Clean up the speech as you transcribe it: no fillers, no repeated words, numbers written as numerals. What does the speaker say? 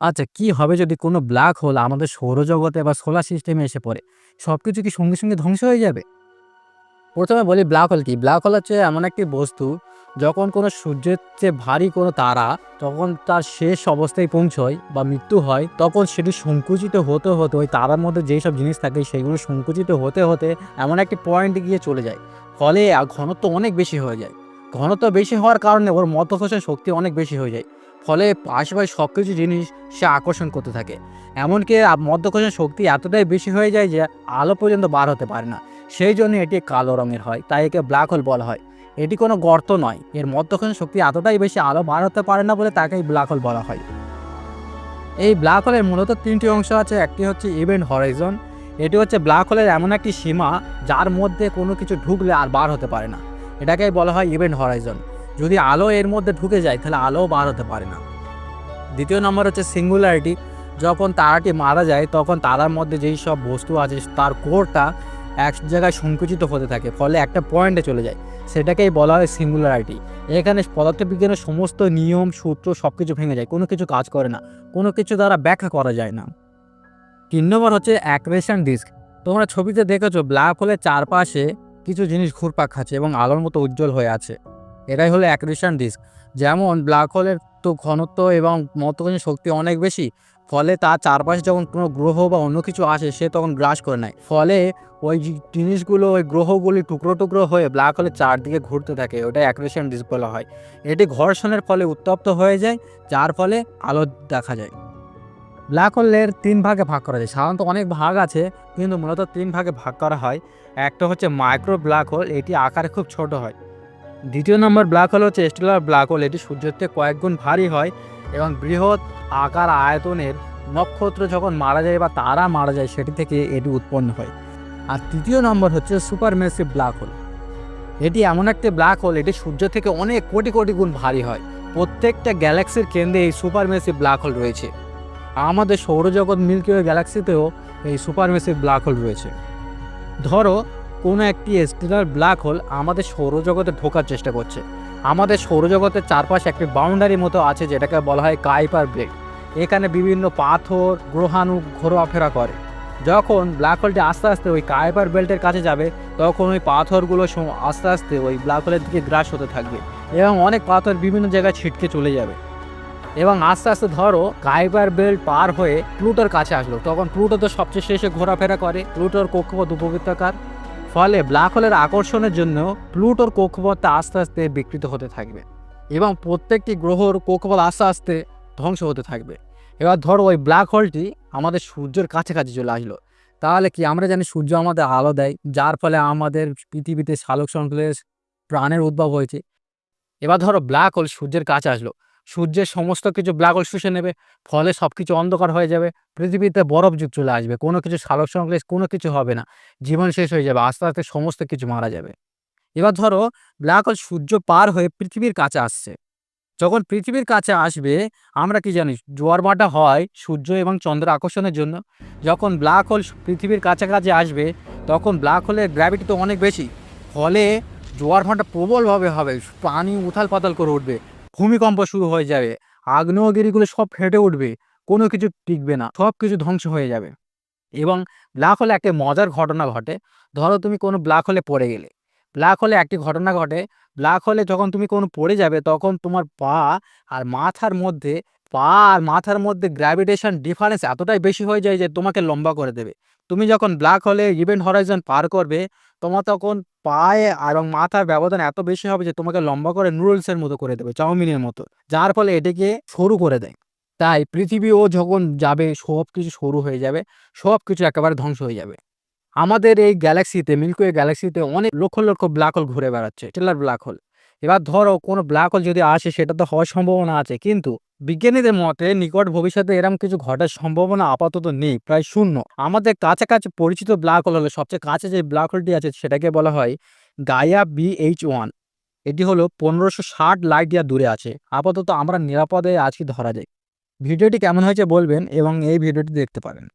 আচ্ছা, কি হবে যদি কোনো ব্ল্যাক হোল আমাদের সৌরজগতে বা সোলার সিস্টেমে এসে পড়ে? সবকিছু কি সঙ্গে, সঙ্গে ধ্বংস হয়ে যাবে? ১ম এ বলি ব্ল্যাক হোল কি? ব্ল্যাক হোল হচ্ছে এমন একটি বস্তু, যখন কোনো সূর্যের চেয়ে ভারী কোনো তারা যখন তার শেষ অবস্থায় পৌঁছয় বা মৃত্যু হয়, তখন সেটি সংকুচিত হতে, হতে ওই তারার মধ্যে যেইসব জিনিস থাকে সেগুলো সংকুচিত হতে, হতে এমন একটি পয়েন্টে গিয়ে চলে যায়। ফলে ঘনত্ব অনেক বেশি হয়ে যায়। ঘনত্ব বেশি হওয়ার কারণে ওর মাধ্যাকর্ষণ শক্তি অনেক বেশি হয়ে যায়। ফলে আশেপাশে সবকিছু জিনিস সে আকর্ষণ করতে থাকে। এমনকি মাধ্যাকর্ষণ শক্তি এতটাই বেশি হয়ে যায় যে আলো পর্যন্ত বার হতে পারে না। সেই জন্য এটি কালো রঙের হয়। তাই একে ব্ল্যাক হোল বলা হয়। এটি কোনো গর্ত নয়। এর মাধ্যাকর্ষণ শক্তি এতটাই বেশি আলো বার হতে পারে না বলে তাকেই ব্ল্যাক হোল বলা হয়। এই ব্ল্যাক হোলের মূলত ৩ টি অংশ আছে। একটি হচ্ছে ইভেন্ট হরাইজন। এটি হচ্ছে ব্ল্যাক হোলের এমন একটি সীমা যার মধ্যে কোনো কিছু ঢুকলে আর বার হতে পারে না। এটাকেই বলা হয় ইভেন্ট হরাইজন। যদি আলো এর মধ্যে ঢুকে যায় তাহলে আলোও বার হতে পারে না। দ্বিতীয় নম্বর হচ্ছে সিঙ্গুলারিটি। যখন তারাটি মারা যায় তখন তারার মধ্যে যেই সব বস্তু আছে তার কোরটা এক জায়গায় সংকুচিত হতে থাকে, ফলে একটা পয়েন্টে চলে যায়। সেটাকেই বলা হয় সিঙ্গুলারিটি। এখানে পদার্থবিজ্ঞানের সমস্ত নিয়ম সূত্র সব কিছু ভেঙে যায়, কোনো কিছু কাজ করে না, কোনো কিছু দ্বারা ব্যাখ্যা করা যায় না। ৩ নম্বর হচ্ছে অ্যাক্রেশন ডিস্ক। তোমরা ছবিতে দেখেছো ব্ল্যাক হোলের চারপাশে কিছু জিনিস ঘুরপাক খাচ্ছে এবং আলোর মতো উজ্জ্বল হয়ে আছে। এটাই হলো অ্যাক্রেশন ডিস্ক। যেমন ব্ল্যাক হোলের তো ঘনত্ব এবং মাধ্যাকর্ষণ শক্তি অনেক বেশি, ফলে তার চারপাশে যখন কোনো গ্রহ বা অন্য কিছু আসে সে তখন গ্রাস করে নেয়। ফলে ওই জিনিসগুলো ওই গ্রহগুলি টুকরো, টুকরো হয়ে ব্ল্যাক হোলের চারদিকে ঘুরতে থাকে। ওটাই অ্যাক্রেশন ডিস্ক বলা হয়। এটি ঘর্ষণের ফলে উত্তপ্ত হয়ে যায়, যার ফলে আলো দেখা যায়। ব্ল্যাক হোলের ৩ ভাগে ভাগ করা যায়। সাধারণত অনেক ভাগ আছে, কিন্তু মূলত ৩ ভাগে ভাগ করা হয়। একটা হচ্ছে মাইক্রো ব্ল্যাক হোল, এটি আকারে খুব ছোট হয়। দ্বিতীয় নম্বর ব্ল্যাক হোল হচ্ছে স্টেলার ব্ল্যাক হোল। এটি সূর্যের থেকে কয়েক গুণ ভারী হয় এবং বৃহৎ আকার আয়তনের নক্ষত্র যখন মারা যায় বা তারা মারা যায় সেটি থেকে এটি উৎপন্ন হয়। আর তৃতীয় নম্বর হচ্ছে সুপারম্যাসিভ ব্ল্যাক হোল। এটি এমন একটি ব্ল্যাক হোল, এটি সূর্য থেকে অনেক কোটি কোটি গুণ ভারী হয়। প্রত্যেকটা গ্যালাক্সির কেন্দ্রে এই সুপারম্যাসিভ ব্ল্যাক হোল রয়েছে। আমাদের সৌরজগৎ মিল্কি ওয়ে গ্যালাক্সিতেও এই সুপারম্যাসিভ ব্ল্যাক হোল রয়েছে। ধরো কোনো একটি স্টেলার ব্ল্যাক হোল আমাদের সৌরজগতে ঢোকার চেষ্টা করছে। আমাদের সৌরজগতের চারপাশে একটি বাউন্ডারি মতো আছে যেটাকে বলা হয় কাইপার বেল্ট। এখানে বিভিন্ন পাথর গ্রহাণু ঘোরাফেরা করে। যখন ব্ল্যাক হোলটি আস্তে আস্তে ওই কাইপার বেল্টের কাছে যাবে, তখন ওই পাথরগুলো আস্তে আস্তে ওই ব্ল্যাক হোলের দিকে গ্রাস হতে থাকবে এবং অনেক পাথর বিভিন্ন জায়গায় ছিটকে চলে যাবে। এবং আস্তে আস্তে ধরো কাইপার বেল্ট পার হয়ে প্লুটোর কাছে আসলো, তখন প্লুটো তো সবচেয়ে শেষে ঘোরাফেরা করে। প্লুটোর কক্ষপথ উপবৃত্তাকার, ফলে ব্ল্যাক হোলের আকর্ষণের জন্য প্লুটোর কক্ষপথটা আস্তে আস্তে বিকৃত হতে থাকবে এবং প্রত্যেকটি গ্রহর কক্ষপথ আস্তে আস্তে ধ্বংস হতে থাকবে। এবার ধরো ওই ব্ল্যাক হোলটি আমাদের সূর্যের কাছাকাছি চলে আসলো। তাহলে কি আমরা জানি সূর্য আমাদের আলো দেয়, যার ফলে আমাদের পৃথিবীতে সালোক সংশ্লেষ প্রাণের উদ্ভব হয়েছে। এবার ধরো ব্ল্যাক হোল সূর্যের কাছে আসলো, সূর্যের সমস্ত কিছু ব্ল্যাক হোল শুষে নেবে, ফলে সবকিছু অন্ধকার হয়ে যাবে। পৃথিবীতে বরফ যুগ চলে আসবে, কোনো কিছু সালোক সংশ্লেষ কোনো কিছু হবে না, জীবন শেষ হয়ে যাবে, আস্তে আস্তে সমস্ত কিছু মারা যাবে। এবার ধরো ব্ল্যাক হোল সূর্য পার হয়ে পৃথিবীর কাছে আসছে। যখন পৃথিবীর কাছে আসবে, আমরা কি জানি জোয়ার ভাটা হয় সূর্য এবং চন্দ্রের আকর্ষণের জন্য। যখন ব্ল্যাক হোল পৃথিবীর কাছাকাছি আসবে, তখন ব্ল্যাক হোলের গ্র্যাভিটি তো অনেক বেশি, ফলে জোয়ার ভাটা প্রবলভাবে হবে, পানি উথাল পাতাল করে উঠবে, ভূমিকম্প শুরু হয়ে যাবে, আগ্নেয়গিরিগুলো সব ফেটে উঠবে, কোনো কিছু টিকবে না, সব কিছু ধ্বংস হয়ে যাবে। এবং ব্ল্যাক হোলে একটা মজার ঘটনা ঘটে। ধরো তুমি কোনো ব্ল্যাক হোলে পড়ে গেলে। ব্ল্যাক হোলে একটি ঘটনা ঘটে, ব্ল্যাক হোলে যখন তুমি কোনো পড়ে যাবে তখন তোমার আর মাথার মধ্যে পা আর মাথার মধ্যে গ্র্যাভিটেশন ডিফারেন্স এতটাই বেশি হয়ে যায় যে তোমাকে লম্বা করে দেবে। তুমি যখন ব্ল্যাক হোলে ইভেন্ট হরাইজন পার করবে, তোমার তখন পায়ে এবং মাথার ব্যবধান এত বেশি হবে যে তোমাকে লম্বা করে নুডলসের মতো করে দেবে, চাউমিনের মতো, যার ফলে এটিকে সরু করে দেয়। তাই পৃথিবীও যখন যাবে সবকিছু সরু হয়ে যাবে, সবকিছু একেবারে ধ্বংস হয়ে যাবে। আমাদের এই গ্যালাক্সিতে মিল্কি ওয়ে গ্যালাক্সিতে অনেক লক্ষ, লক্ষ ব্ল্যাক হোল ঘুরে বেড়াচ্ছে, স্টেলার ব্ল্যাক হোল। এবার ধরো কোনো ব্ল্যাক হোল যদি আসে সেটা তো হওয়ার সম্ভাবনা আছে, কিন্তু বিজ্ঞানীদের মতে নিকট ভবিষ্যতে এরকম কিছু ঘটার সম্ভাবনা আপাতত নেই, প্রায় শূন্য। আমাদের কাছাকাছি পরিচিত ব্ল্যাক হোল হলো, সবচেয়ে কাছে যে ব্ল্যাক হোলটি আছে সেটাকে বলা হয় গাইয়া BH1। এটি হলো 1560 লাইট ইয়ার দূরে আছে। আপাতত আমরা নিরাপদে আছি ধরা যায়। ভিডিওটি কেমন হয়েছে বলবেন এবং এই ভিডিওটি দেখতে পারেন।